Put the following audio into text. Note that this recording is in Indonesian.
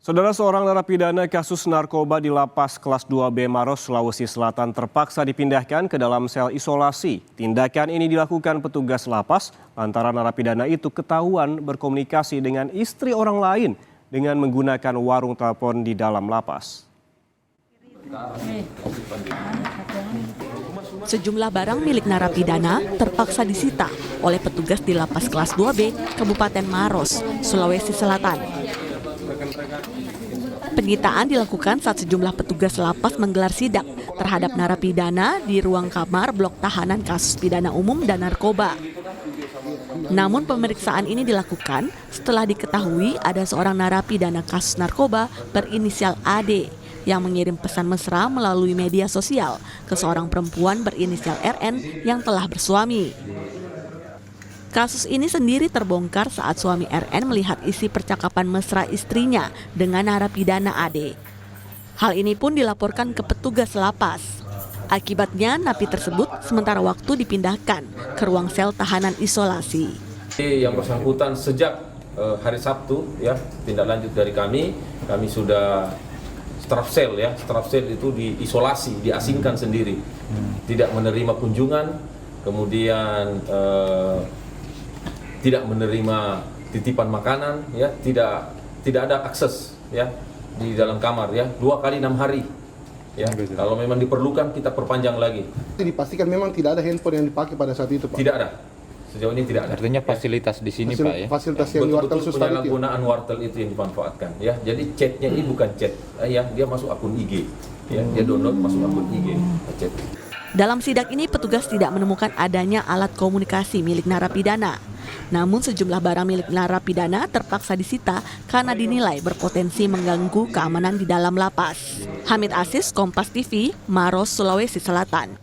Saudara, seorang narapidana kasus narkoba di Lapas Kelas 2B Maros, Sulawesi Selatan terpaksa dipindahkan ke dalam sel isolasi. Tindakan ini dilakukan petugas lapas lantaran narapidana itu ketahuan berkomunikasi dengan istri orang lain dengan menggunakan warung telepon di dalam lapas. Sejumlah barang milik narapidana terpaksa disita oleh petugas di Lapas Kelas 2B, Kabupaten Maros, Sulawesi Selatan. Penyitaan dilakukan saat sejumlah petugas lapas menggelar sidak terhadap narapidana di ruang kamar blok tahanan kasus pidana umum dan narkoba. Namun pemeriksaan ini dilakukan setelah diketahui ada seorang narapidana kasus narkoba berinisial AD yang mengirim pesan mesra melalui media sosial ke seorang perempuan berinisial RN yang telah bersuami. Kasus ini sendiri terbongkar saat suami RN melihat isi percakapan mesra istrinya dengan narapidana AD. Hal ini pun dilaporkan ke petugas lapas. Akibatnya napi tersebut sementara waktu dipindahkan ke ruang sel tahanan isolasi. Yang bersangkutan sejak hari Sabtu, ya, tindak lanjut dari kami sudah straf sel, ya, straf sel itu diisolasi, diasingkan sendiri, tidak menerima kunjungan, kemudian tidak menerima titipan makanan, ya, tidak ada akses, ya, di dalam kamar, ya, 2 kali 6 hari, ya. Kalau memang diperlukan kita perpanjang lagi. Dipastikan memang tidak ada handphone yang dipakai pada saat itu, Pak? Tidak ada, sejauh ini tidak ada. Artinya fasilitas di sini, Pak, ya? Fasilitas yang di wartel Betul-betul sustar itu. penyalahgunaan wartel itu yang dimanfaatkan, ya. Jadi chatnya ini bukan chat, ya, dia masuk akun IG, ya, dia download masuk akun IG, chat. Dalam sidak ini petugas tidak menemukan adanya alat komunikasi milik narapidana. Namun sejumlah barang milik narapidana terpaksa disita karena dinilai berpotensi mengganggu keamanan di dalam lapas. Hamid Aziz, Kompas TV, Maros, Sulawesi Selatan.